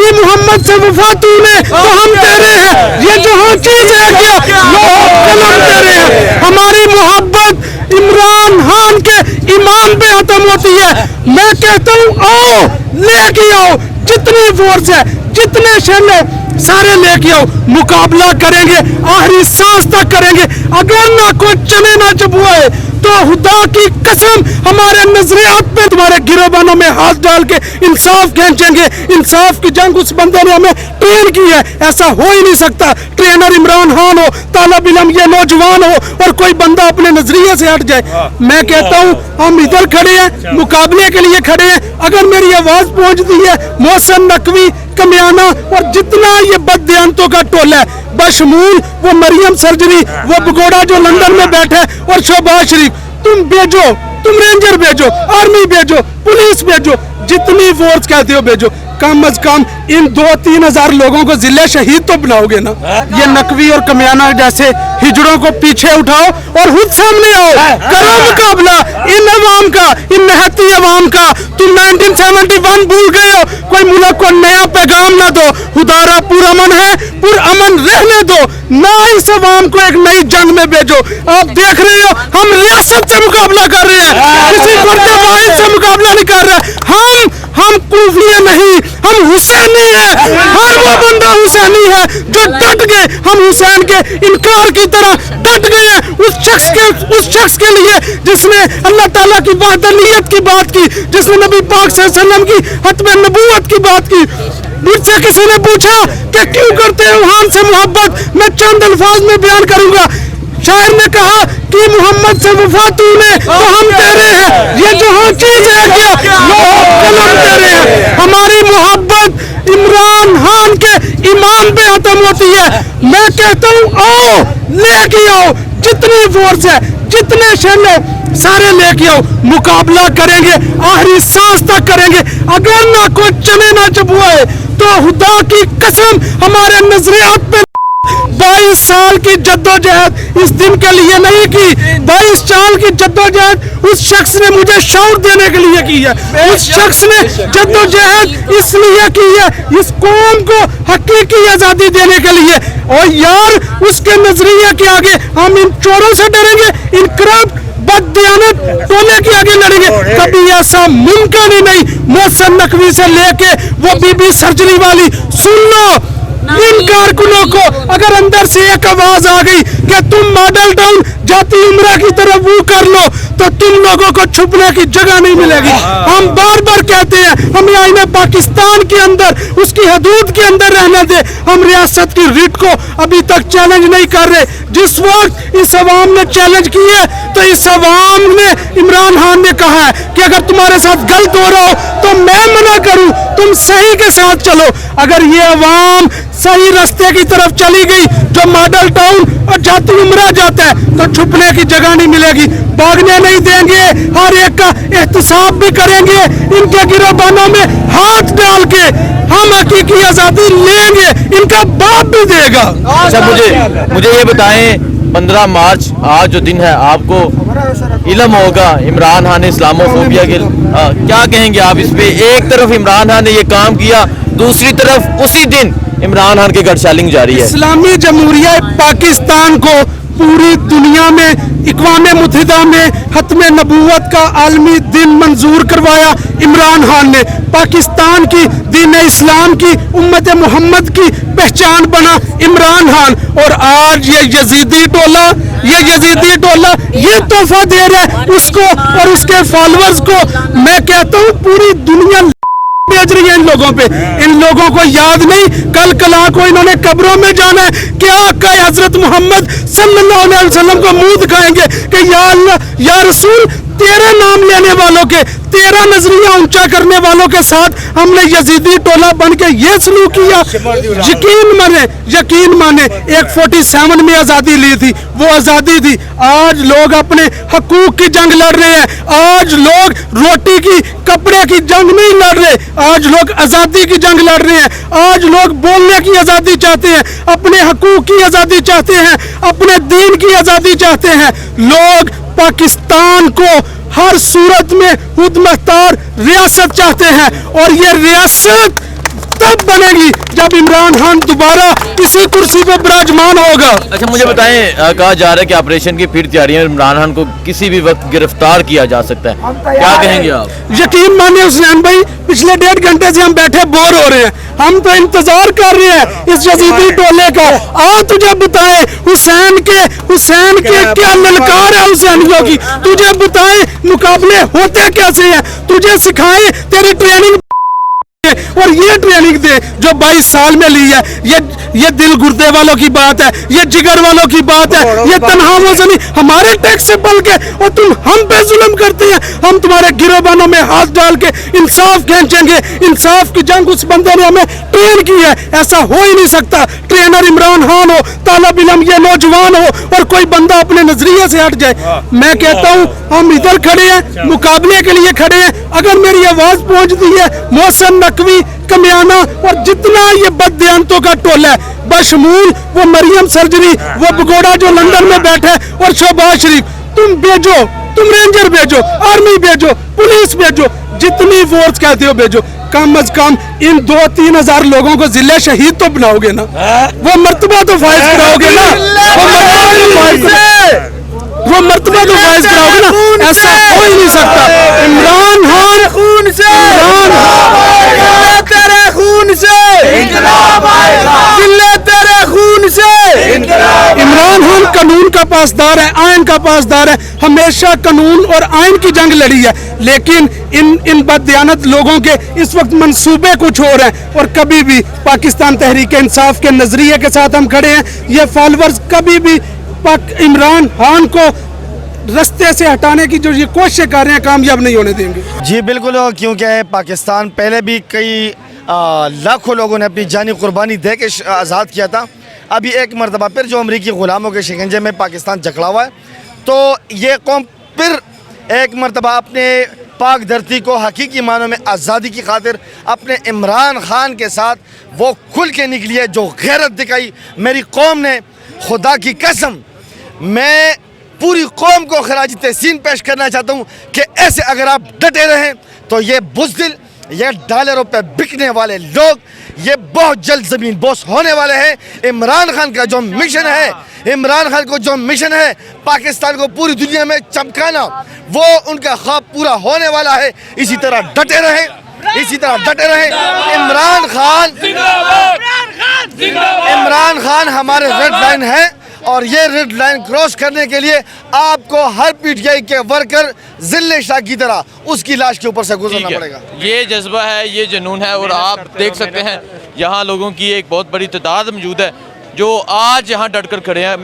हमारी मोहम्मद से वफा तूने तो हम तेरे हैं, ये जहाँ चीज है क्या लोग कलम तेरे हैं। हमारी मोहब्बत इमरान खान के ईमान पे खत्म होती है। मैं कहता हूँ आओ लेके आओ, जितनी फोर्स है जितने शैल है सारे लेके आओ, मुकाबला करेंगे, आखिरी सांस तक करेंगे। अगर ना कोई चने ना चबुआए तो खुदा की कसम हमारे नजरियात पे तुम्हारे गिरोबानों में हाथ डाल के इंसाफ खींचेंगे। इंसाफ की जंग उस बंदे ने हमें ट्रेन की है, ऐसा हो ही नहीं सकता। ट्रेनर इमरान खान हो, तालिब इल्म ये नौजवान हो और कोई बंदा अपने नजरिए से हट जाए। मैं कहता हूँ हम इधर खड़े हैं, मुकाबले के लिए खड़े हैं। अगर मेरी आवाज पहुंचती है मोहसिन नकवी, कमियाना और जितना ये बददियांतों का टोला है, बशमूल वो मरियम सर्जरी, वो भगोड़ा जो लंदन में बैठा है और शहबाज शरीफ, तुम भेजो, तुम रेंजर भेजो, आर्मी भेजो, पुलिस भेजो, जितनी फोर्स कहते हो भेजो। कम अज कम इन 2-3 हजार लोगों को जिले शहीद तो बनाओगे ना। ये नकवी और कमियाना जैसे हिजड़ों को पीछे उठाओ और खुद सामने आओ, करो मुकाबला इन अवाम का, इन मेहनती अवाम का। तुम 1971 भूल गए हो, कोई मुल्क को नया पैगाम ना दो। खुदारा पुरअमन है, पुरअमन रहने दो, ना इस अवाम को एक नई जंग में भेजो। आप देख रहे हो हम रियासत से मुकाबला कर रहे हैं, किसी फर्द वाहिद से मुकाबला नहीं कर रहे। हम कूफिया नहीं, हम हुसैनी है। हर वो बंदा हुसैनी है जो डट गए, हम हुसैन के इनकार की तरह डट गए उस शख्स के लिए जिसने अल्लाह ताला की वहदानियत की बात की, जिसने नबी पाक सल्लल्लाहु अलैहि वसल्लम की खत्म नबूवत की बात की। मुझसे किसी ने पूछा कि क्यों करते हो खान से मोहब्बत, मैं चंद अल्फाज में बयान करूंगा। शायर ने कहा कि मोहम्मद से वफा तूने तो हम तेरे हैं, ये जहाँ चीज है क्या लोग कलम तेरे हैं। हमारी मोहब्बत इमरान खान के ईमान पे खत्म होती है। मैं कहता हूँ आओ लेके आओ, जितनी फोर्स है जितने शैल है सारे लेके आओ, मुकाबला करेंगे, आखिरी सांस तक करेंगे। अगर ना कोई चने ना चबुआए तो खुदा की कसम हमारे नजरियात पे 22 साल की जद्दोजहद इस दिन के लिए नहीं की। 22 साल की जद्दोजहद उस शख्स ने मुझे शौर देने के लिए की है। उस शख्स ने जद्दोजहद इसलिए की है इस कौम को हकीकी आजादी देने के लिए। और यार उसके नजरिए के आगे हम इन चोरों से डरेंगे, इन करप्ट बददियानत टोले के आगे लड़ेंगे? कभी ऐसा मुमकिन ही नहीं। मोहसिन नकवी से लेके वो बीबी सर्जरी वाली, सुन लो इन कारकुनों को अगर अंदर से एक आवाज आ गई कि तुम मॉडल टाउन जाती उम्रा की तरफ वो कर लो तो तुम लोगों को छुपने की जगह नहीं मिलेगी। हम बार बार कहते हैं हमें आईने पाकिस्तान के अंदर उसकी हदूद के अंदर रहने दे। हम रियासत की रिट को अभी तक चैलेंज नहीं कर रहे। जिस वक्त इस अवाम ने चैलेंज की है तो इस अवाम ने इमरान खान ने कहा है कि अगर तुम्हारे साथ गलत हो रहा हो तो मैं मना करूं, तुम सही के साथ चलो। अगर ये अवाम सही रास्ते की तरफ चली गई जो मॉडल टाउन और जाती उम्रा जाता है तो छुपने की जगह नहीं मिलेगी, भागने नहीं देंगे, हर एक का एहतसाब भी करेंगे। इनके गिरोबानों में हाथ डाल के हम हकीकी आजादी लेंगे, इनका बाप भी देगा। अच्छा मुझे ये बताएं 15 मार्च आज जो दिन है आपको इल्म होगा इमरान खान ने इस्लामोफोबिया के क्या कहेंगे आप इस पे? एक तरफ इमरान खान ने ये काम किया, दूसरी तरफ उसी दिन इमरान खान की गडशालिंग जारी है। इस्लामी जमहूरिया पाकिस्तान को पूरी दुनिया में इक़वाम मुत्तहिदा में खत्म नबूवत का आलमी दिन मंजूर करवाया इमरान खान ने। पाकिस्तान की दीन इस्लाम की उम्मत मोहम्मद की पहचान बना इमरान खान। और आज ये यजीदी टोला ये तोहफा दे रहा है उसको और उसके फॉलोअर्स को। मैं कहता हूँ पूरी दुनिया भेज रही है इन लोगों पे। इन लोगों को याद नहीं कल कला को इन्होंने कब्रों में जाना है, क्या आका हजरत मोहम्मद सल्लल्लाहु अलैहि वसल्लम को मुंह दिखाएंगे कि या अल्लाह या रसूल तेरा नाम लेने वालों के, तेरा नजरिया ऊंचा करने वालों के साथ हमने यजीदी टोला बन के ये सलूक किया। यकीन माने एक 47 में आजादी ली थी, वो आजादी थी। आज लोग अपने हकूक की जंग लड़ रहे हैं। आज लोग रोटी की कपड़े की जंग नहीं लड़ रहे, आज लोग आजादी की जंग लड़ रहे हैं। आज लोग बोलने की आजादी चाहते हैं, अपने हकूक की आजादी चाहते हैं, अपने दीन की आजादी चाहते हैं। लोग पाकिस्तान को हर सूरत में खुद मुख्तार रियासत चाहते हैं और ये रियासत तब बनेगी जब इमरान खान दोबारा इसी कुर्सी पे विराजमान होगा। अच्छा मुझे बताएं, कहा जा रहा है कि ऑपरेशन की फिर तैयारियां, इमरान खान को किसी भी वक्त गिरफ्तार किया जा सकता है, क्या कहेंगे आप? यकीन मानिए हुसैन भाई, पिछले 1.5 घंटे से हम बैठे बोर हो रहे हैं, हम तो इंतजार कर रहे हैं इस यजीदी टोले का। आ तुझे बताए हुसैन के क्या ललकार है हुसैनियों की, तुझे बताए मुकाबले होते कैसे हैं, तुझे सिखाए, तेरी ट्रेनिंग और ये ट्रेनिंग दे जो 22 साल में ली है। ये दिल गुर्दे वालों की बात है, ये जिगर वालों की बात है, ये तनहाओं से नहीं, हमारे टैक्स से पल के और तुम हम पे जुल्म करते हैं। हम तुम्हारे गिरोबानों में हाथ डाल के इंसाफ खींचेंगे। इंसाफ की जंग उस बंदे ने हमें ट्रेन की है, ऐसा हो ही नहीं सकता। ट्रेनर इमरान खान हो, तालिब इल्म ये नौजवान हो और कोई बंदा अपने नजरिए से हट जाए। मैं कहता हूँ हम इधर खड़े हैं, मुकाबले के लिए खड़े हैं। अगर मेरी आवाज पहुंचती है मोहसिन नकवी, कमियाना और जितना ये बददियांतों का टोला है, बशमूल वो मरियम सर्जरी, वो बगोड़ा जो लंदन में बैठा है और शहबाज शरीफ, तुम भेजो, तुम रेंजर भेजो, आर्मी भेजो, पुलिस भेजो, जितनी फोर्स कहते हो भेजो। कम अज कम इन 2-3 हजार लोगों को जिले शहीद तो बनाओगे ना, वो मर्तबा तो फाइज कराओगे ना, वो मर्तबा तो फाइज कराओगे ना। ऐसा हो ही नहीं सकता। इमरान खान खून से, तेरे खून से, तेरे खून से। इमरान खान कानून का पासदार है, आइन का पासदार है, हमेशा कानून और आइन की जंग लड़ी है। लेकिन इन बददियानत लोगों के इस वक्त मंसूबे कुछ और हैं और कभी भी पाकिस्तान तहरीक इंसाफ के नजरिए के साथ हम खड़े हैं। ये फॉलोअर्स कभी भी इमरान खान को रस्ते से हटाने की जो ये कोशिश कर रहे हैं कामयाब नहीं होने देंगे। जी बिल्कुल, क्योंकि पाकिस्तान पहले भी कई लाखों लोगों ने अपनी जानी कुर्बानी दे के आज़ाद किया था। अभी एक मरतबा फिर जो अमरीकी ग़ुलामों के शिकंजे में पाकिस्तान जकड़ा हुआ है, तो ये कौम फिर एक मरतबा अपने पाक धरती को हकीकी मानों में आज़ादी की खातिर अपने इमरान खान के साथ वो खुल के निकली है, जो गैरत दिखाई मेरी कौम ने। खुदा की कसम मैं पूरी कौम को खराज तहसीन पेश करना चाहता हूँ कि ऐसे अगर आप डटे रहें तो ये बुज़दिल, ये डॉलरों पे बिकने वाले लोग ये बहुत जल्द ज़मीन बोस होने वाले हैं। इमरान खान का जो मिशन है, इमरान खान को जो मिशन है पाकिस्तान को पूरी दुनिया में चमकाना, वो उनका ख्वाब पूरा होने वाला है। इसी तरह डटे रहें, इसी तरह डटे रहें। इमरान खान हमारे रेड लाइन है और ये रेड लाइन क्रॉस करने के लिए आपको हर पीटीआई के वर्कर जिले शाह की तरह उसकी लाश के ऊपर से गुजरना पड़ेगा। ये जज्बा है, ये जुनून है और आप देख सकते हैं यहाँ लोगों की एक बहुत बड़ी तादाद मौजूद है जो आज यहाँ डट कर खड़े हैं।